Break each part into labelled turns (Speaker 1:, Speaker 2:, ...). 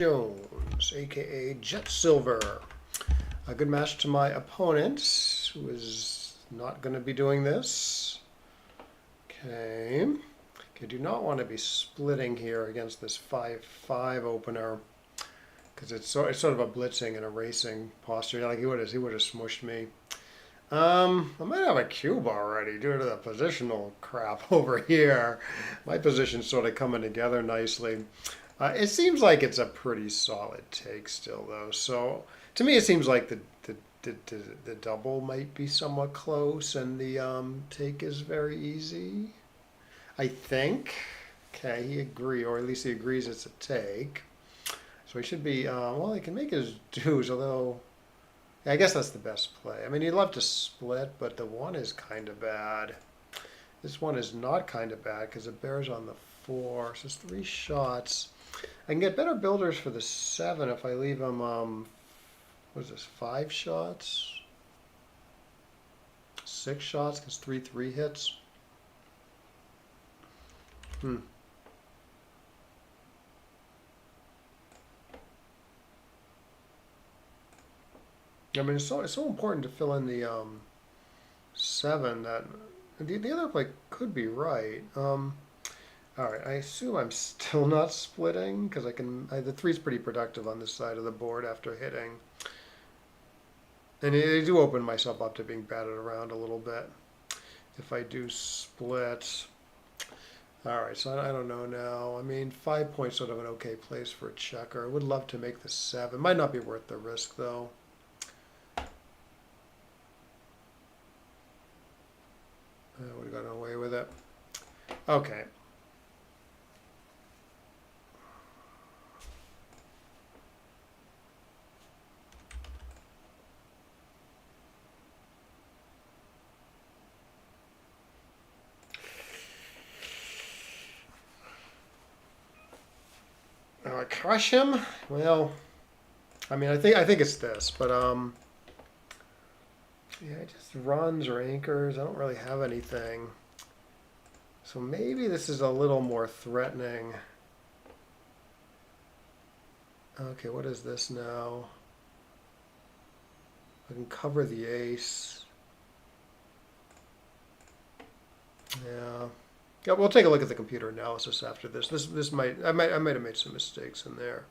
Speaker 1: Jones, aka Jet Silver. A good match to my opponent, who is not going to be doing this. Okay. Okay, do not want to be splitting here against this 5-5 opener, because it's sort of a blitzing and a racing posture. Like he would have smushed me. I might have a cube already due to the positional crap over here. My position's sort of coming together nicely. It seems like it's a pretty solid take still, though. So to me, it seems like the double might be somewhat close, and the take is very easy. I think. Okay, he agrees, or at least he agrees it's a take. So he should be. Well, he can make his dues, although. Yeah, I guess that's the best play. I mean, he'd love to split, but the one is kind of bad. This one is not kind of bad because it bears on the 4. So it's 3 shots. I can get better builders for the 7 if I leave him, what is this, 5 shots? 6 shots because 3 hits. I mean, it's so important to fill in the 7 that the other play could be right. All right, I assume I'm still not splitting because the 3's pretty productive on this side of the board after hitting. And I do open myself up to being batted around a little bit if I do split. All right, so I don't know now. I mean, 5 points sort of an okay place for a checker. I would love to make the 7. Might not be worth the risk, though. I would have gotten away with it. Okay. Crush him? Well, I mean, I think it's this, but yeah, just runs or anchors. I don't really have anything. So maybe this is a little more threatening. Okay, what is this now? I can cover the ace. Yeah. Yeah, we'll take a look at the computer analysis after this. This I might have made some mistakes in there.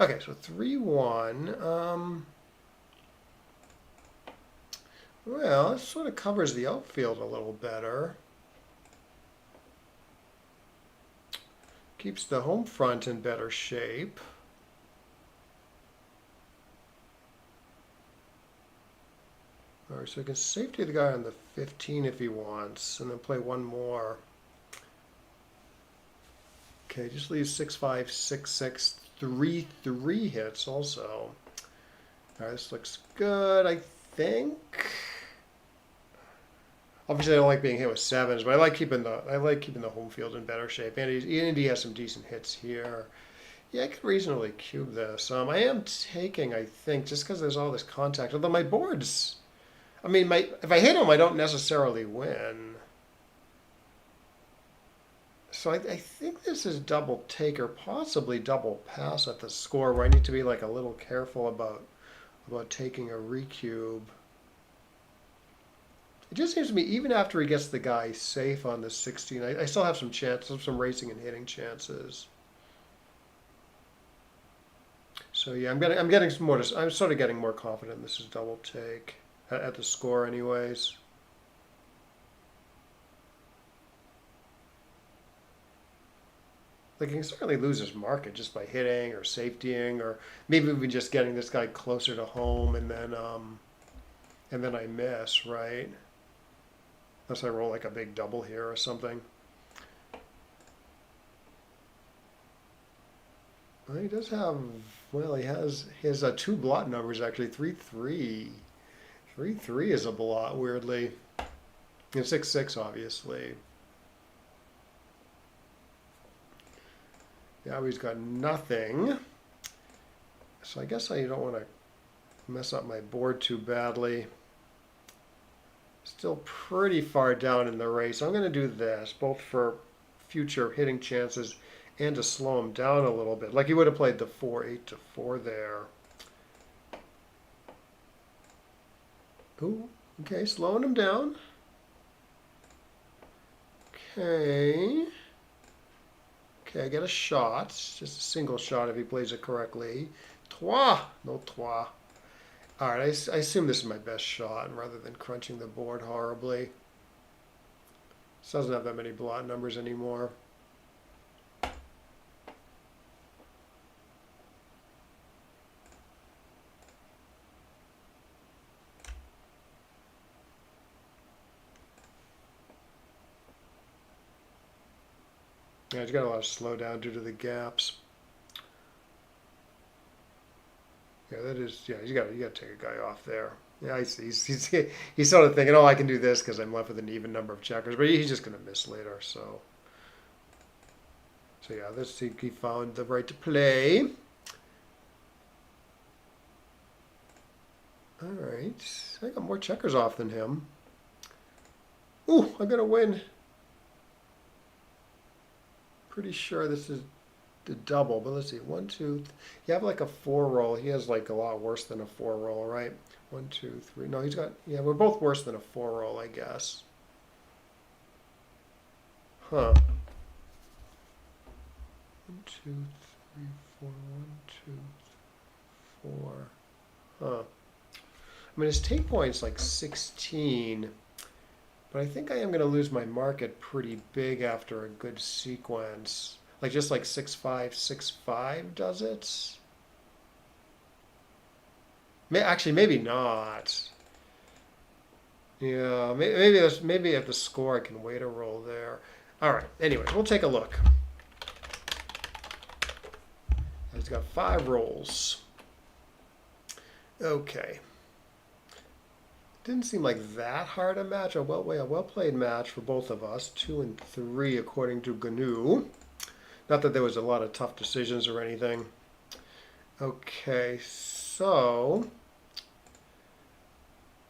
Speaker 1: Okay, so 3-1. Well, it sort of covers the outfield a little better. Keeps the home front in better shape. All right, so he can safety the guy on the 15 if he wants, and then play one more. Okay, just leaves 6-5, 6-6, 3 hits also. All right, this looks good, I think. Obviously, I don't like being hit with 7s, but I like keeping the home field in better shape. And he has some decent hits here. Yeah, I could reasonably cube this. I am taking, I think, just because there's all this contact. Although my boards, I mean, if I hit him, I don't necessarily win. So I think this is double take or possibly double pass at the score, where I need to be like a little careful about taking a recube. It just seems to me, even after he gets the guy safe on the 16, I still have some chances, some racing and hitting chances. So yeah, I'm getting some more. I'm sort of getting more confident this is double take at the score, anyways. Like he can certainly lose his market just by hitting or safetying, or maybe even just getting this guy closer to home, and then I miss, right? Unless I roll like a big double here or something. Well, he does have, well, he has his 2 blot numbers actually, 3-3. 3-3 is a blot, weirdly. And 6-6, obviously. Now he's got nothing. So I guess I don't want to mess up my board too badly. Still pretty far down in the race. I'm going to do this, both for future hitting chances and to slow him down a little bit. Like he would have played the 4-8 to 4 there. Ooh, okay, slowing him down. Okay. Okay, I get a shot. Just a single shot if he plays it correctly. Trois! No trois. Alright, I assume this is my best shot rather than crunching the board horribly. This doesn't have that many blot numbers anymore. Yeah, he's got a lot of slowdown due to the gaps. Yeah, that is. Yeah, you got to take a guy off there. Yeah, he's sort of thinking, oh, I can do this because I'm left with an even number of checkers, but he's just going to miss later. So yeah, he found the right to play. All right, I got more checkers off than him. Ooh, I'm gonna win. Pretty sure this is the double, but let's see. 1, 2. You have like a 4 roll. He has like a lot worse than a 4 roll, right? 1, 2, 3. No, he's got. Yeah, we're both worse than a 4 roll, I guess. Huh. 1, 2, 3, 4. 1, 2, 4. Huh. I mean, his take point's like 16, but I think I am going to lose my market pretty big after a good sequence. Like just like 6-5, 6-5 does it? Actually, maybe not. Yeah, maybe at the score I can wait a roll there. All right. Anyways, we'll take a look. He's got 5 rolls. Okay. Didn't seem like that hard a match. A well-played match for both of us. 2 and 3 according to GNU. Not that there was a lot of tough decisions or anything. Okay, so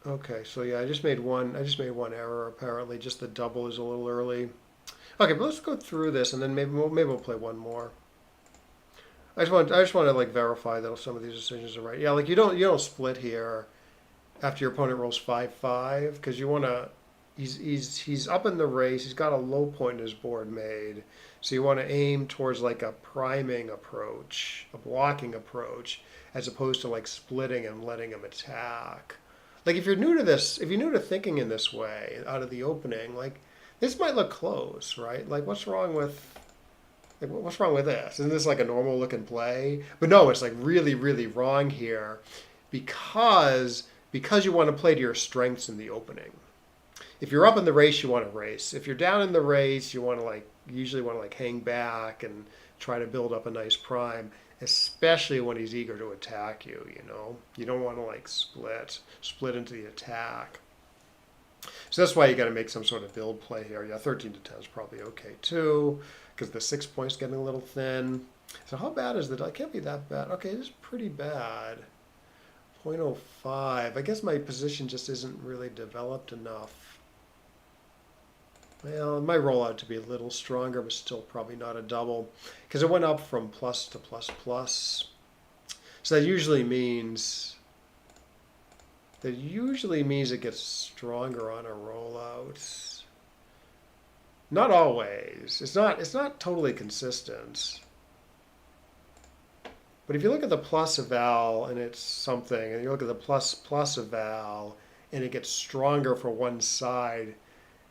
Speaker 1: yeah, I just made one error apparently. Just the double is a little early. Okay, but let's go through this and then maybe we'll play one more. I just want to like verify that some of these decisions are right. Yeah, like you don't split here after your opponent rolls 5-5 because you want to. He's up in the race. He's got a low point in his board made, so you want to aim towards like a priming approach, a blocking approach, as opposed to like splitting and letting him attack. Like if you're new to this, if you're new to thinking in this way out of the opening, like this might look close, right? Like what's wrong with this? Isn't this like a normal looking play? But no, it's like really, really wrong here because you want to play to your strengths in the opening. If you're up in the race, you want to race. If you're down in the race, you want to usually want to hang back and try to build up a nice prime, especially when he's eager to attack you, you know. You don't want to split into the attack. So that's why you got to make some sort of build play here. Yeah, 13 to 10 is probably okay too, because the 6 point's getting a little thin. So how bad is it can't be that bad. Okay, it is pretty bad. 0.05. I guess my position just isn't really developed enough. Well, it might roll out to be a little stronger, but still probably not a double, because it went up from plus to plus plus. So that usually means it gets stronger on a rollout. Not always. It's not totally consistent. But if you look at the plus eval and it's something, and you look at the plus eval and it gets stronger for one side,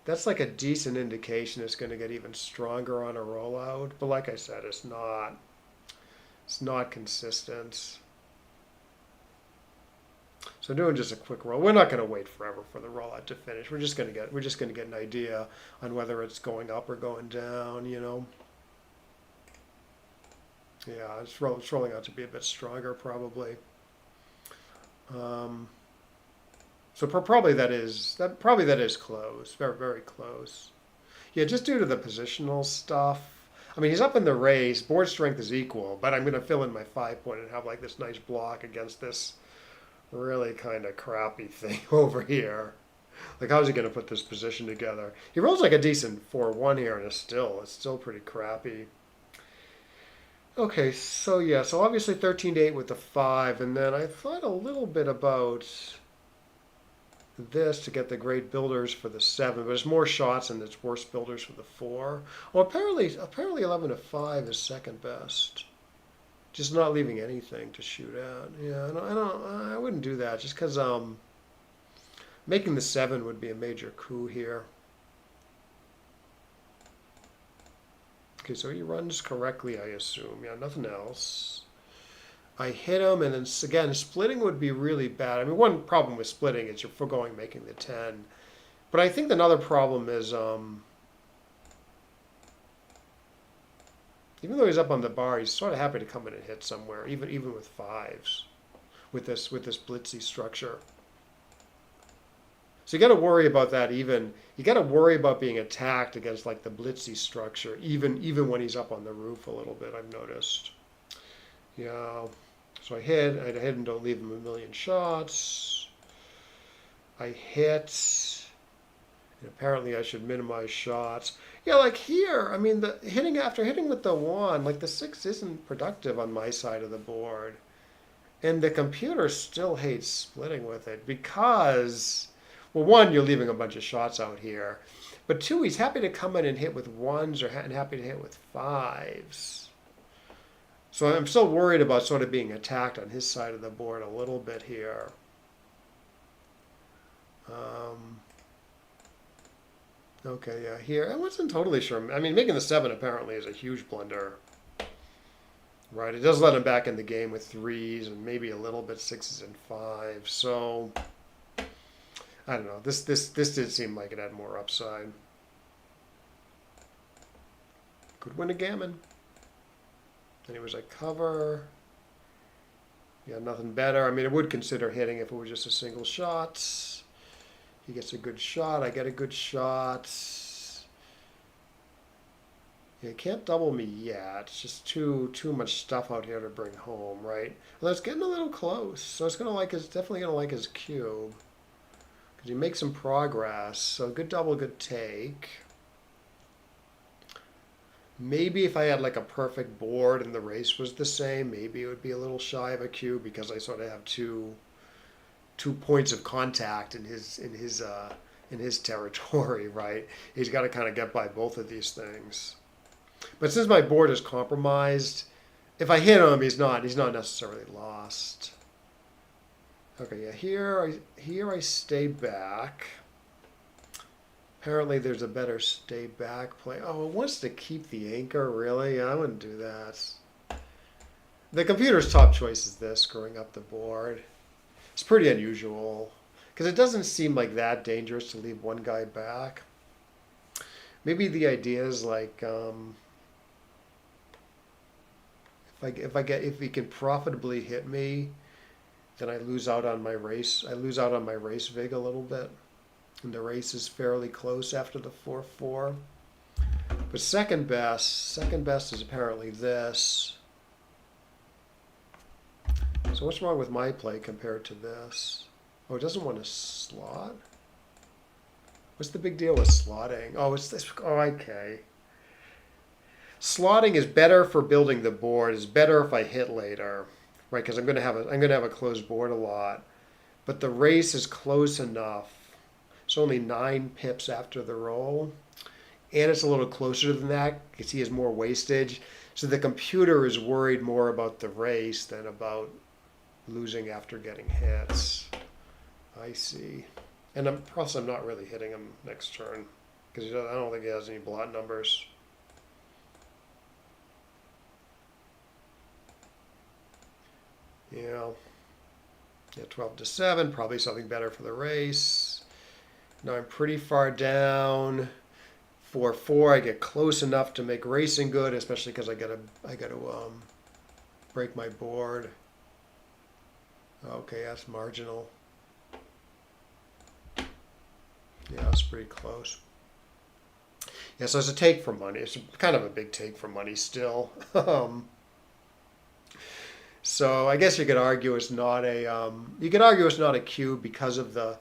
Speaker 1: that's like a decent indication it's going to get even stronger on a rollout. But like I said, it's not consistent. So doing just a quick roll. We're not going to wait forever for the rollout to finish. We're just going to get an idea on whether it's going up or going down, you know. Yeah, it's rolling out to be a bit stronger probably. So probably that is close, very, very close. Yeah, just due to the positional stuff. I mean, he's up in the race. Board strength is equal, but I'm going to fill in my 5 point and have like this nice block against this really kind of crappy thing over here. Like, how's he going to put this position together? He rolls like a decent 4-1 here, and it's still pretty crappy. Okay, so yeah, so obviously 13 to 8 with the 5, and then I thought a little bit about this to get the great builders for the 7, but it's more shots and it's worse builders for the 4. Well, apparently 11 to 5 is second best. Just not leaving anything to shoot at. Yeah, I wouldn't do that just because making the 7 would be a major coup here. Okay, so he runs correctly, I assume. Yeah, nothing else. I hit him, and then again, splitting would be really bad. I mean, one problem with splitting is you're foregoing making the 10. But I think another problem is, even though he's up on the bar, he's sort of happy to come in and hit somewhere, even with 5s, with this blitzy structure. So you got to worry about that. You got to worry about being attacked against like the blitzy structure, even when he's up on the roof a little bit. I've noticed. Yeah. So I hit and don't leave him a million shots. I hit, and apparently I should minimize shots. Yeah, like here, I mean, after hitting with the 1, like the 6 isn't productive on my side of the board, and the computer still hates splitting with it because, well, 1, you're leaving a bunch of shots out here, but 2, he's happy to come in and hit with 1s and happy to hit with 5s. So I'm still worried about sort of being attacked on his side of the board a little bit here. Okay, yeah, here. I wasn't totally sure. I mean, making the 7 apparently is a huge blunder. Right, it does let him back in the game with 3s and maybe a little bit 6s and 5s. So, I don't know. This did seem like it had more upside. Could win a gammon. And it was a cover. Yeah, nothing better. I mean, I would consider hitting if it was just a single shot. He gets a good shot. I get a good shot. Yeah, he can't double me yet. It's just too much stuff out here to bring home, right? Well, it's getting a little close. So it's definitely gonna like his cube. Because he makes some progress. So good double, good take. Maybe if I had like a perfect board and the race was the same, maybe it would be a little shy of a cube because I sort of have two points of contact in his territory, right? He's got to kind of get by both of these things. But since my board is compromised, if I hit him, he's not necessarily lost. Okay, yeah, here I stay back. Apparently there's a better stay back play. Oh, it wants to keep the anchor, really? I wouldn't do that. The computer's top choice is this, screwing up the board. It's pretty unusual, because it doesn't seem like that dangerous to leave one guy back. Maybe the idea is like, if he can profitably hit me, then I lose out on my race. I lose out on my race vig a little bit. And the race is fairly close after the 4-4. But second best is apparently this. So what's wrong with my play compared to this? Oh, it doesn't want to slot? What's the big deal with slotting? Oh, it's this. Oh, okay. Slotting is better for building the board. It's better if I hit later, right? Because I'm gonna have a closed board a lot. But the race is close enough. It's only 9 pips after the roll. And it's a little closer than that because he has more wastage. So the computer is worried more about the race than about losing after getting hits. I see. And plus I'm not really hitting him next turn because I don't think he has any blot numbers. Yeah. Yeah, 12 to 7, probably something better for the race. Now I'm pretty far down. 4-4, I get close enough to make racing good, especially because I gotta break my board. Okay, that's marginal. Yeah, that's pretty close. Yeah, so it's a take for money. It's kind of a big take for money still. So I guess you could argue it's not a cube because of the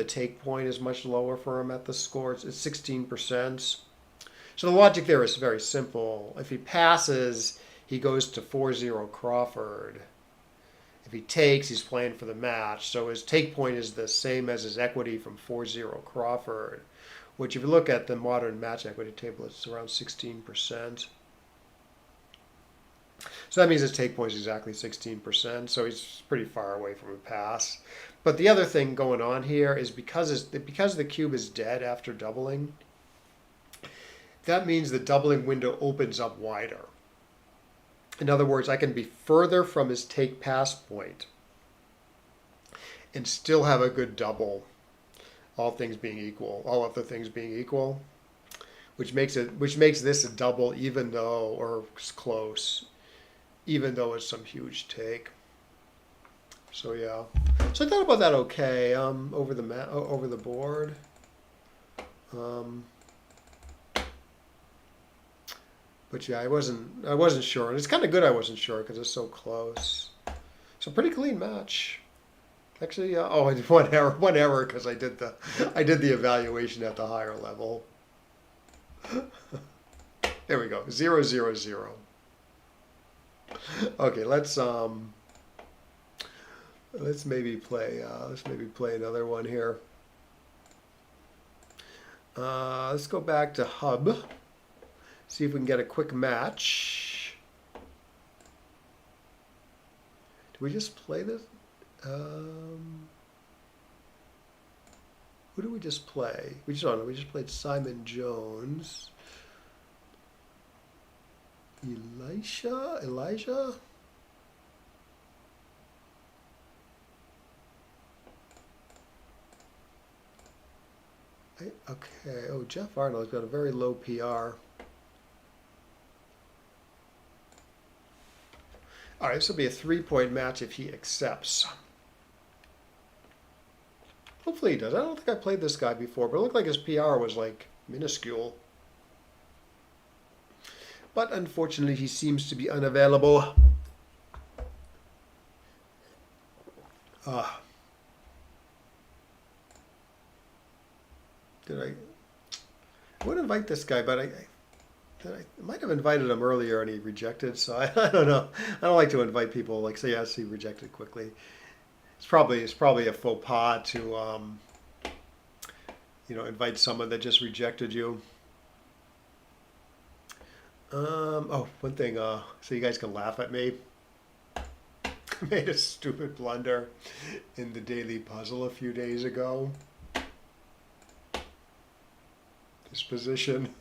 Speaker 1: take point is much lower for him at the score. It's 16%. So the logic there is very simple. If he passes, he goes to 4-0 Crawford. If he takes, he's playing for the match. So his take point is the same as his equity from 4-0 Crawford, which if you look at the modern match equity table, it's around 16%. So that means his take point is exactly 16%. So he's pretty far away from a pass. But the other thing going on here is because the cube is dead after doubling, that means the doubling window opens up wider. In other words, I can be further from his take pass point and still have a good double, all other things being equal, which makes this a double even though, or close, even though it's some huge take. So yeah. So I thought about that okay, over the board. But yeah, I wasn't sure, and it's kind of good I wasn't sure because it's so close. So pretty clean match. Actually, oh, I did one error because I did the evaluation at the higher level. There we go, 0, 0, 0. Okay, let's maybe play another one here. Let's go back to Hub. See if we can get a quick match. Do we just play this? Who do we just play? We just played Simon Jones. Elijah? Okay. Oh, Jeff Arnold's got a very low PR. All right, this will be a 3-point match if he accepts. Hopefully he does. I don't think I played this guy before, but it looked like his PR was like minuscule. But unfortunately, he seems to be unavailable. I would invite this guy, but I might have invited him earlier and he rejected, so I don't know. I don't like to invite people like say yes, he rejected quickly. It's probably a faux pas to invite someone that just rejected you. Oh, one thing, so you guys can laugh at me. I made a stupid blunder in the daily puzzle a few days ago. This position.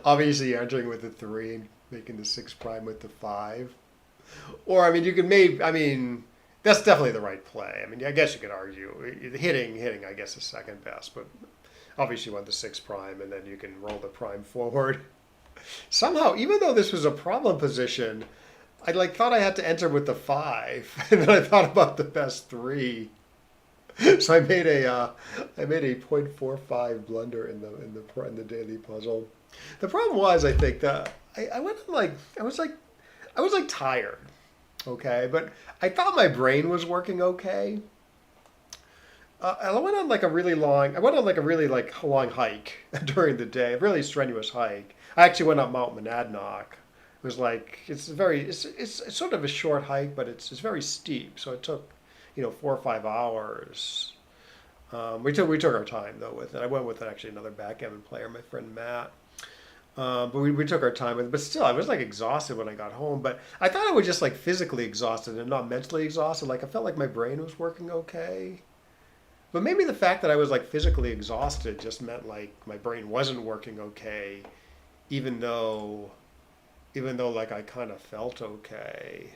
Speaker 1: Obviously entering with the 3, making the 6 prime with the 5. Or, I mean, that's definitely the right play. I mean, I guess you could argue. Hitting, I guess, is second best. But obviously you want the 6 prime, and then you can roll the prime forward. Somehow, even though this was a problem position, I thought I had to enter with the 5. And then I thought about the best 3. So I made a 0.45 blunder in the daily puzzle. The problem was, I think that I went on I was tired, okay, but I thought my brain was working okay. I went on a really long hike during the day, a really strenuous hike. I actually went up Mount Monadnock. It was it's sort of a short hike, but it's very steep, so it took 4 or 5 hours. We took our time though with it. I went with actually another backgammon player, my friend Matt. But we took our time with it. But still, I was exhausted when I got home. But I thought I was just physically exhausted and not mentally exhausted. I felt like my brain was working okay. But maybe the fact that I was physically exhausted just meant my brain wasn't working okay, even though I kind of felt okay.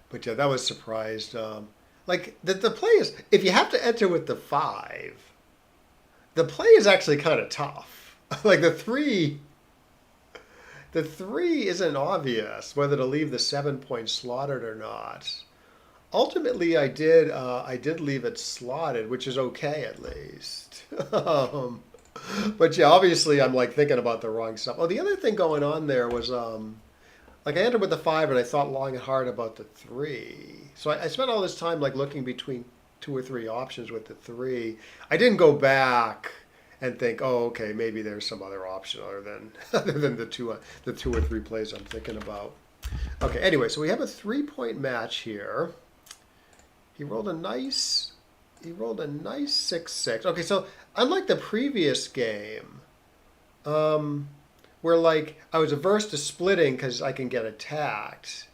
Speaker 1: But yeah, that was surprised. The play is, if you have to enter with the 5, the play is actually kind of tough. The 3 isn't obvious whether to leave the 7 point slotted or not. ultimately, I did leave it slotted, which is okay at least. But yeah, obviously, I'm like thinking about the wrong stuff. Oh, the other thing going on there was like I ended with the five, and I thought long and hard about the three. So I spent all this time like looking between two or three options with the three. I didn't go back and think, oh, okay, maybe there's some other option other than other than the two or three plays I'm thinking about. Okay, anyway, so we have a 3-point match here. He rolled a nice he rolled a nice 6-6. Okay, so unlike the previous game, um, where like I was averse to splitting because I can get attacked.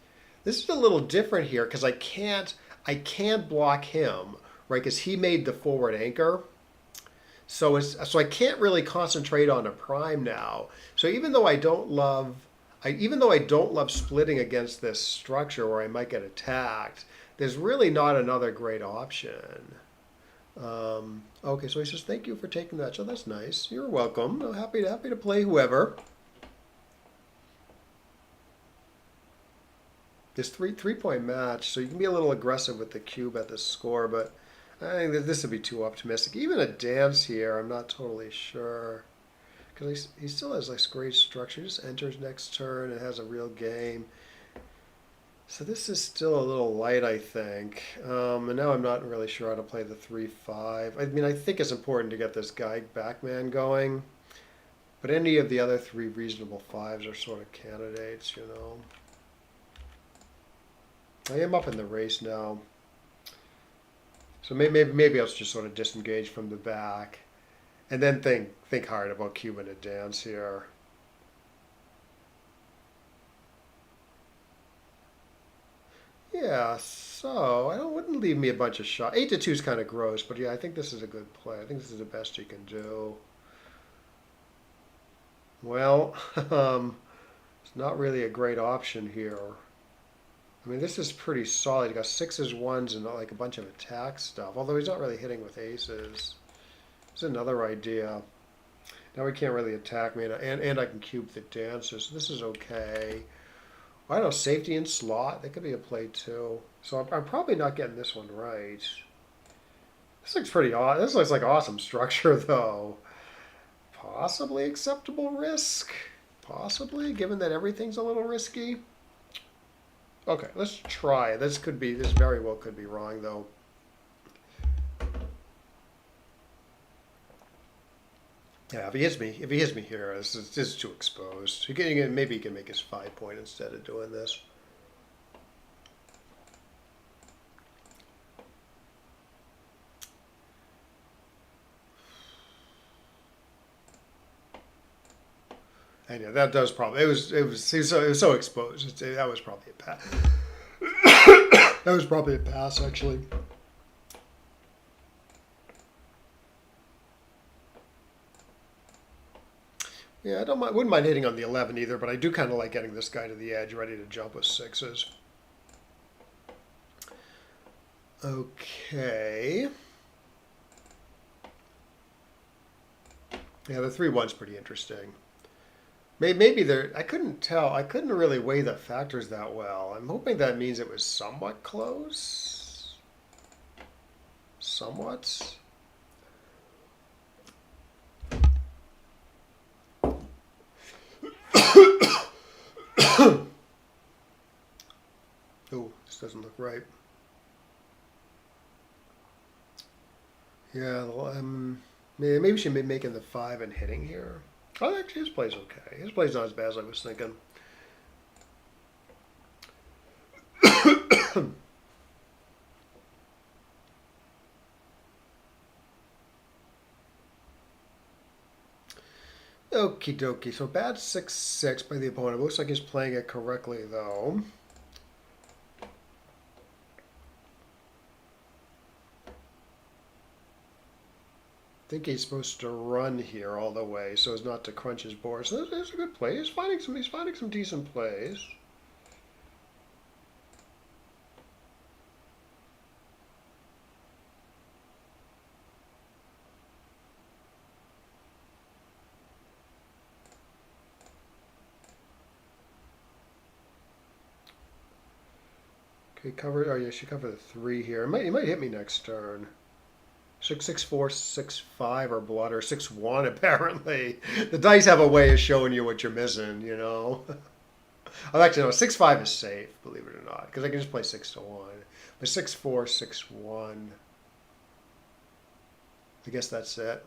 Speaker 1: This is a little different here because I can't block him, right? Because he made the forward anchor. So I can't really concentrate on a prime now. So even though I don't love splitting against this structure where I might get attacked, there's really not another great option. Okay, so he says thank you for taking that. So that's nice. You're welcome. I'm happy to play whoever. This three-point match, so you can be a little aggressive with the cube at the score, but I think that this would be too optimistic. Even a dance here, I'm not totally sure. Because he still has like great structure. He just enters next turn and has a real game. So this is still a little light, I think. And now I'm not really sure how to play the 3-5. I mean, I think it's important to get this guy Backgammon going. But any of the other three reasonable fives are sort of candidates, you know. I am up in the race now. So maybe I'll just sort of disengage from the back. And then think hard about Cuban a dance here. Yeah, so I wouldn't leave me a bunch of shots. 8-2 is kind of gross, but yeah, I think this is a good play. I think this is the best you can do. Well, it's not really a great option here. I mean, this is pretty solid. You got sixes, ones, and like a bunch of attack stuff. Although he's not really hitting with aces. It's another idea. Now he can't really attack me, and I can cube the dancer, so this is okay. I don't know, safety and slot, that could be a play too. So I'm probably not getting this one right. This looks pretty awesome. This looks like awesome structure though. Possibly acceptable risk. Possibly, given that everything's a little risky. Okay, let's try. This very well could be wrong though. Yeah, if he hits me here, this is too exposed. Maybe he can make his 5-point instead of doing this. And yeah, that does probably it was so exposed. That was probably a pass. That was probably a pass actually. Yeah, wouldn't mind hitting on the 11 either, but I do kind of like getting this guy to the edge, ready to jump with sixes. Okay. Yeah, the 3-1's pretty interesting. Maybe there. I couldn't tell. I couldn't really weigh the factors that well. I'm hoping that means it was somewhat close. Somewhat. Oh, this doesn't look right. Yeah, maybe she may be making the 5 and hitting here. Oh, actually, his play's okay. His play's not as bad as I was thinking. Okie dokie. So bad 6-6 by the opponent. Looks like he's playing it correctly, though. I think he's supposed to run here all the way so as not to crunch his board. So that's a good play. He's finding some decent plays. Okay, cover. Oh yeah, she cover the 3 here. It might hit me next turn. 6-6-4, 6-5 or blood or 6-1 apparently. The dice have a way of showing you what you're missing, you know. Oh, actually no, 6-5 is safe, believe it or not, because I can just play 6-1. But 6-4, 6-1. I guess that's it.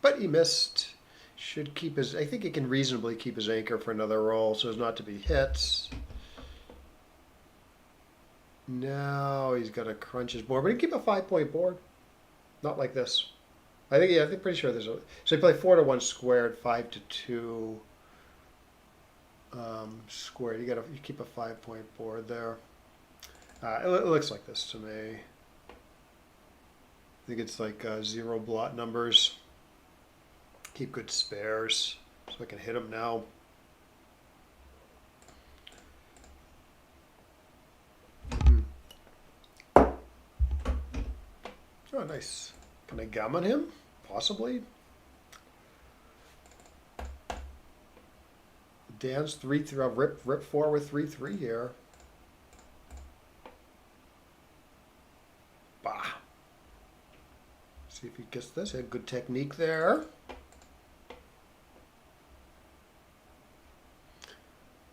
Speaker 1: But he missed. Should keep his. I think he can reasonably keep his anchor for another roll, so as not to be hit. Now he's got to crunch his board, but he can keep a 5-point board. Not like this. I think. Yeah, I think pretty sure there's a. So you play 4-1 squared, 5-2 squared. You keep a 5-point board there. It looks like this to me. I think it's like 0 blot numbers. Keep good spares, so I can hit them now. Oh, nice. Can I gammon him? Possibly. Dan's 3-3. Rip 4 with 3-3 here. Bah. See if he gets this. Had good technique there.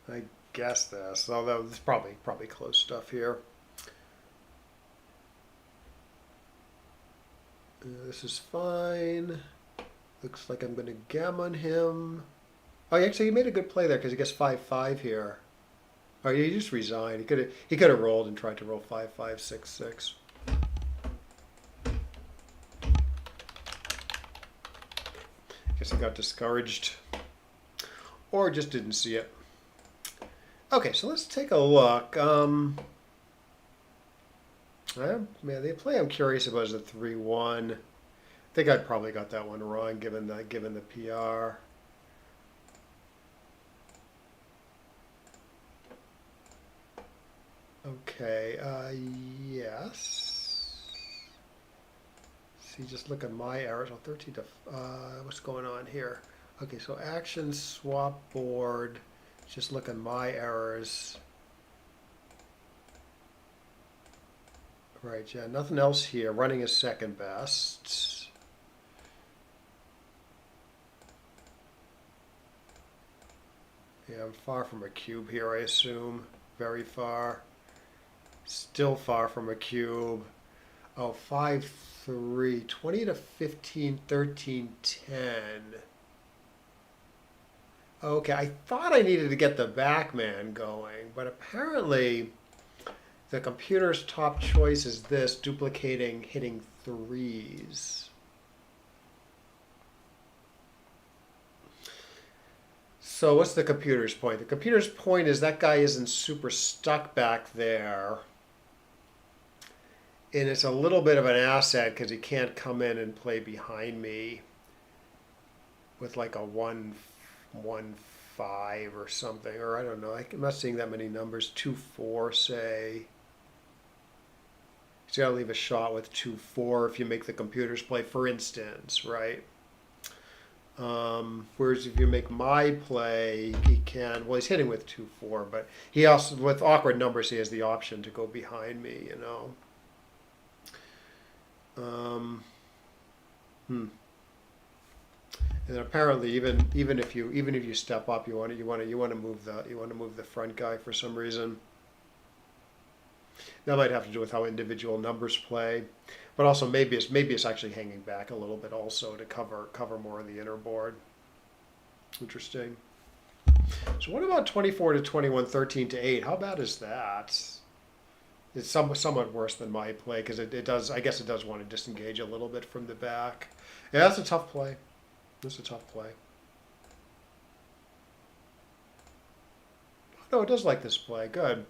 Speaker 1: I guess this. Although this is probably close stuff here. This is fine. Looks like I'm going to gammon him. Oh, actually, he made a good play there because he gets 5-5 here. Oh, he just resigned. He could have rolled and tried to roll 5-5, 6-6. Guess he got discouraged, or just didn't see it. Okay, so let's take a look. The play I'm curious about is the 3-1. I think I probably got that one wrong, given the PR. Okay, yes. See, just look at my errors. Oh, 13 to, what's going on here? Okay, so action swap board. Just look at my errors. Right, yeah, nothing else here. Running is second best. Yeah, I'm far from a cube here, I assume. Very far. Still far from a cube. Oh, 5-3. 20 to 15, 13, 10. Okay, I thought I needed to get the Backgammon going, but apparently the computer's top choice is this, duplicating hitting 3s. So what's the computer's point? The computer's point is that guy isn't super stuck back there. And it's a little bit of an asset because he can't come in and play behind me with like a 1-5 or something. Or I don't know. I'm not seeing that many numbers. 2-4, say. He's got to leave a shot with 2-4 if you make the computers play, for instance, right? Whereas if you make my play, he can, well, he's hitting with 2-4, but he also, with awkward numbers, he has the option to go behind me, you know. And then apparently, even if you step up, you want to move the front guy for some reason. That might have to do with how individual numbers play, but also maybe it's actually hanging back a little bit also to cover more of the inner board. Interesting. So what about 24 to 21, 13 to 8? How bad is that? It's somewhat worse than my play because it does. I guess it does want to disengage a little bit from the back. Yeah, that's a tough play. That's a tough play. No, it does like this play. Good.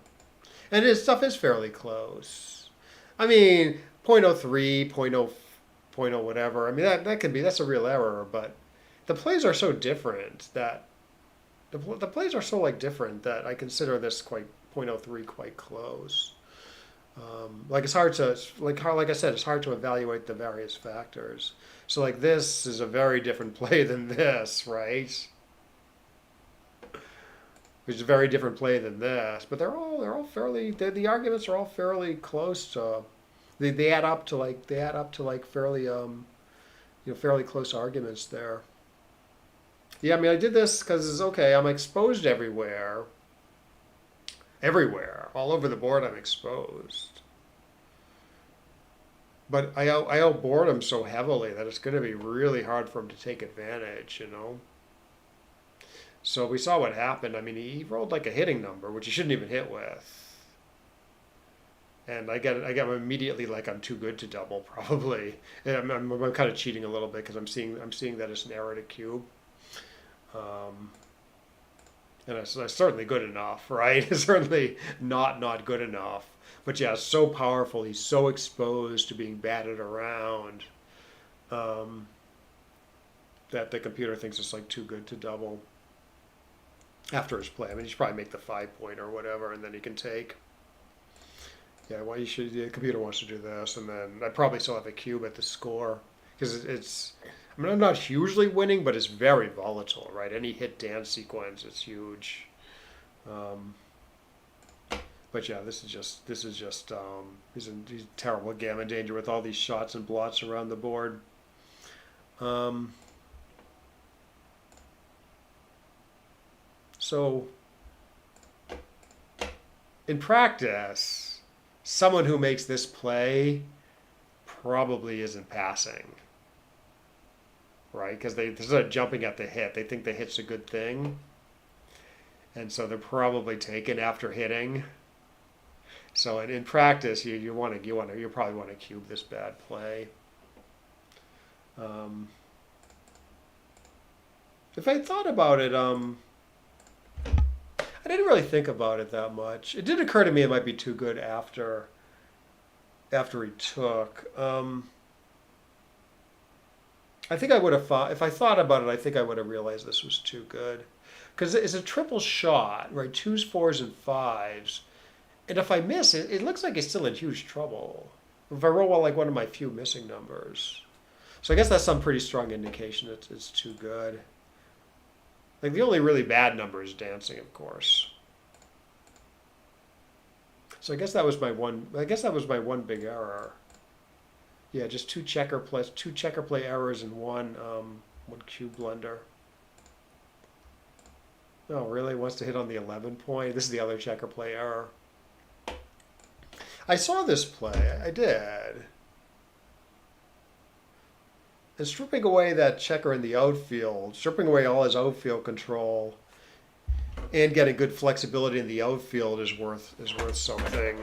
Speaker 1: And his stuff is fairly close. I mean, 0.03, 0.0 whatever. I mean, that's a real error, but the plays are so different that the plays are so different that I consider this quite 0.03 quite close. It's hard to like I said, it's hard to evaluate the various factors. So like this is a very different play than this, right? which is a very different play than this. But they're all fairly the arguments are all fairly close to they add up to like fairly fairly close arguments there. Yeah, I mean I did this because it's okay. I'm exposed everywhere, all over the board. I'm exposed, but I outboard him so heavily that it's going to be really hard for him to take advantage. So we saw what happened. I mean, he rolled like a hitting number, which he shouldn't even hit with. And I got him immediately like I'm too good to double probably. And I'm kind of cheating a little bit because I'm seeing that it's an error to cube. Um, and it's certainly good enough, right? It's certainly not good enough. But yeah, it's so powerful. He's so exposed to being batted around um, that the computer thinks it's like too good to double after his play. I mean, he should probably make the 5 point or whatever, and then he can take. Yeah, well, the computer wants to do this, and then I probably still have a cube at the score because it's. I mean, I'm not hugely winning, but it's very volatile, right? Any hit dance sequence, it's huge. Um, but yeah, he's in terrible gammon danger with all these shots and blots around the board. Um, so in practice, someone who makes this play probably isn't passing, right? Because they're sort of jumping at the hit. They think the hit's a good thing. And so they're probably taken after hitting. So in practice, you probably want to cube this bad play. If I thought about it, I didn't really think about it that much. It did occur to me it might be too good after he took. I think I would have thought, if I thought about it, I think I would have realized this was too good. Because it's a triple shot, right? 2s, 4s, and 5s. And if I miss it, it looks like it's still in huge trouble. If I roll well, like one of my few missing numbers. So I guess that's some pretty strong indication it's too good. Like the only really bad number is dancing, of course. So I guess that was my one big error. Yeah, just two checker play errors and one cube blunder. Oh, really? Wants to hit on the 11 point? This is the other checker play error. I saw this play. I did. And stripping away that checker in the outfield, stripping away all his outfield control, and getting good flexibility in the outfield is worth something.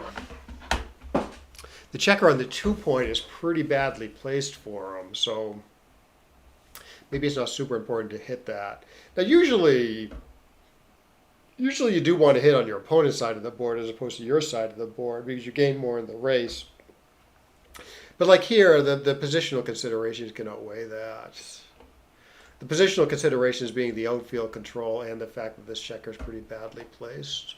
Speaker 1: The checker on the 2 point is pretty badly placed for him, so maybe it's not super important to hit that. Now, usually you do want to hit on your opponent's side of the board as opposed to your side of the board because you gain more in the race. But like here, the positional considerations can outweigh that. The positional considerations being the outfield control and the fact that this checker is pretty badly placed.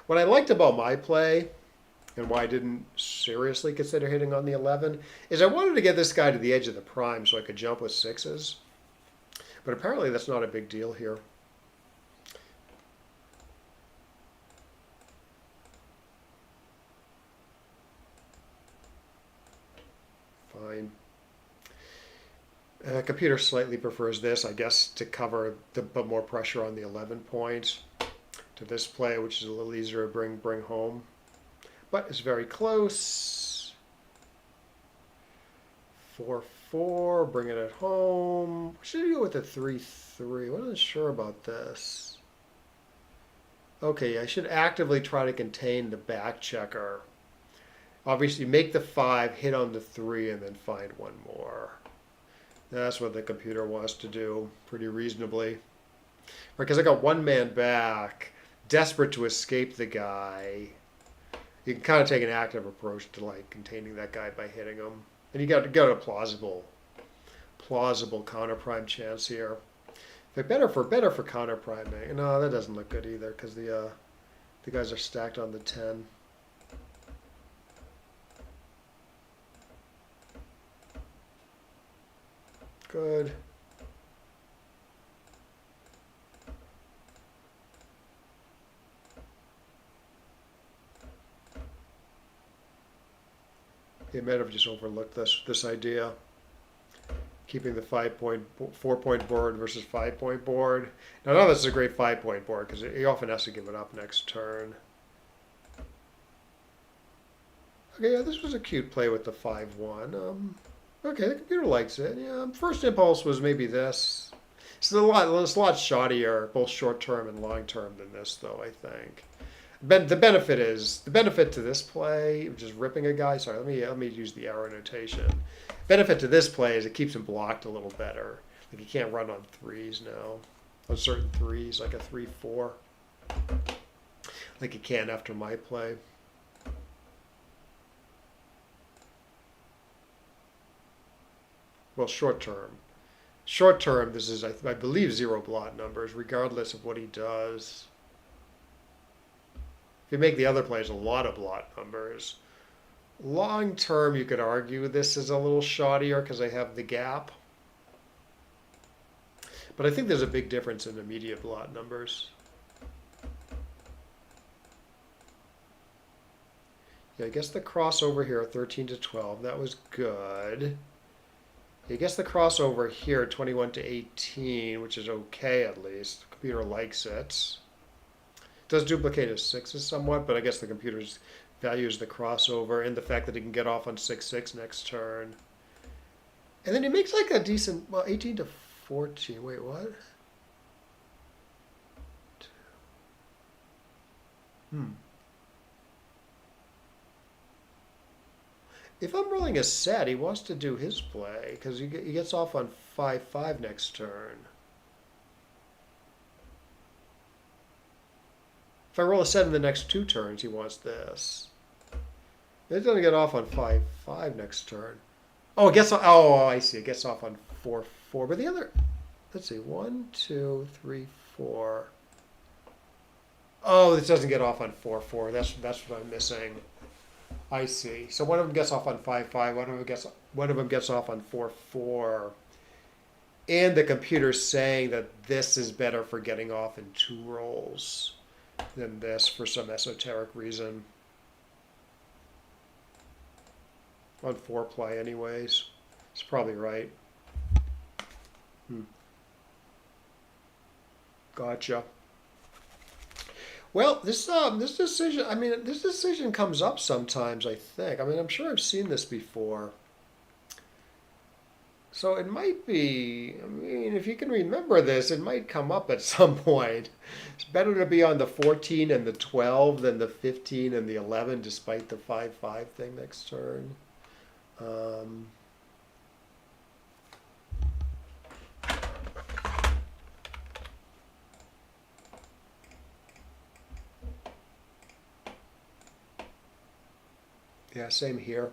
Speaker 1: What I liked about my play, and why I didn't seriously consider hitting on the 11, is I wanted to get this guy to the edge of the prime so I could jump with 6s. But apparently that's not a big deal here. Fine. Computer slightly prefers this, I guess, to put more pressure on the 11 point to this play, which is a little easier to bring home. But it's very close. 4-4, bringing it home. What should I do with the 3-3? I wasn't sure about this. Okay, I should actively try to contain the back checker. Obviously, make the 5, hit on the 3, and then find one more. That's what the computer wants to do, pretty reasonably. Because I got one man back, desperate to escape the guy. You can kind of take an active approach to like containing that guy by hitting him, and you got a plausible counter prime chance here. But better for counter priming. No, that doesn't look good either because the guys are stacked on the 10. Good. He might have just overlooked this idea. Keeping the 4-point board versus 5-point board. Now, I know this is a great 5-point board because he often has to give it up next turn. Okay, yeah, this was a cute play with the 5-1. Okay, the computer likes it. Yeah, first impulse was maybe this. It's a lot shoddier, both short term and long term than this, though. I think. The benefit to this play, which is ripping a guy. Sorry, let me use the arrow notation. Benefit to this play is it keeps him blocked a little better. Like he can't run on 3s now, on certain 3s, like a 3-4, like he can after my play. Well, short term. Short term, this is, I believe, 0 blot numbers, regardless of what he does. If you make the other plays a lot of blot numbers. Long term, you could argue this is a little shoddier because I have the gap. But I think there's a big difference in immediate blot numbers. Yeah, I guess the crossover here, 13 to 12, that was good. I guess the crossover here, 21 to 18, which is okay at least. The computer likes it. It does duplicate his 6s somewhat, but I guess the computer's values the crossover and the fact that he can get off on 6-6 next turn. And then he makes like a decent, well, 18 to 14. Wait, what? If I'm rolling a set, he wants to do his play because he gets off on 5-5 next turn. If I roll a set in the next 2 turns, he wants this. It doesn't get off on 5-5 next turn. Oh, it gets off. Oh, I see. It gets off on 4-4. But the other, let's see, 1, 2, 3, 4. Oh, this doesn't get off on 4-4. That's what I'm missing. I see. So one of them gets off on 5-5. One of them gets off on 4-4. And the computer's saying that this is better for getting off in 2 rolls than this for some esoteric reason. On 4 play anyways. It's probably right. Gotcha. Well, this decision, I mean, this decision comes up sometimes, I think. I mean, I'm sure I've seen this before. So it might be, I mean, if you can remember this, it might come up at some point. It's better to be on the 14 and the 12 than the 15 and the 11, despite the 5-5 thing next turn. Yeah, same here.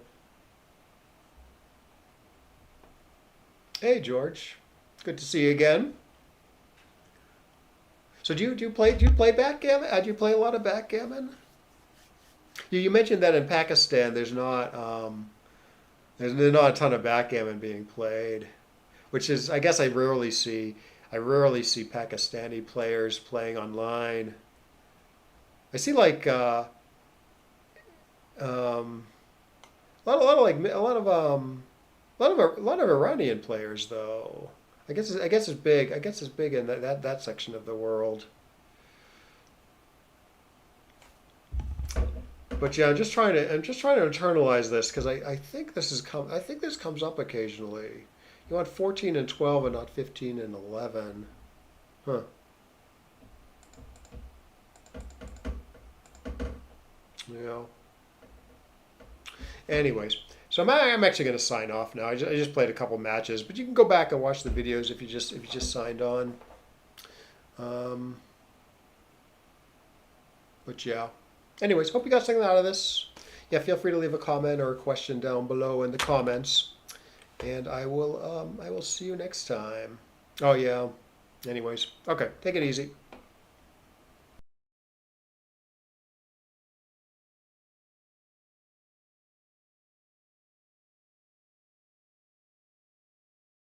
Speaker 1: Hey, George. Good to see you again. So do you play backgammon? Do you play a lot of backgammon? You mentioned that in Pakistan there's not a ton of backgammon being played, which is, I guess I rarely see Pakistani players playing online. I see like a lot of Iranian players though. I guess it's big. I guess it's big in that section of the world. But yeah, I'm just trying to internalize this because I think this comes up occasionally. You want 14 and 12 and not 15 and 11. Huh. Yeah. Anyways, so I'm actually going to sign off now. I just played a couple matches, but you can go back and watch the videos if you just signed on. But yeah. Anyways, hope you got something out of this. Yeah, feel free to leave a comment or a question down below in the comments, and I will see you next time. Oh yeah. Anyways, okay, take it easy.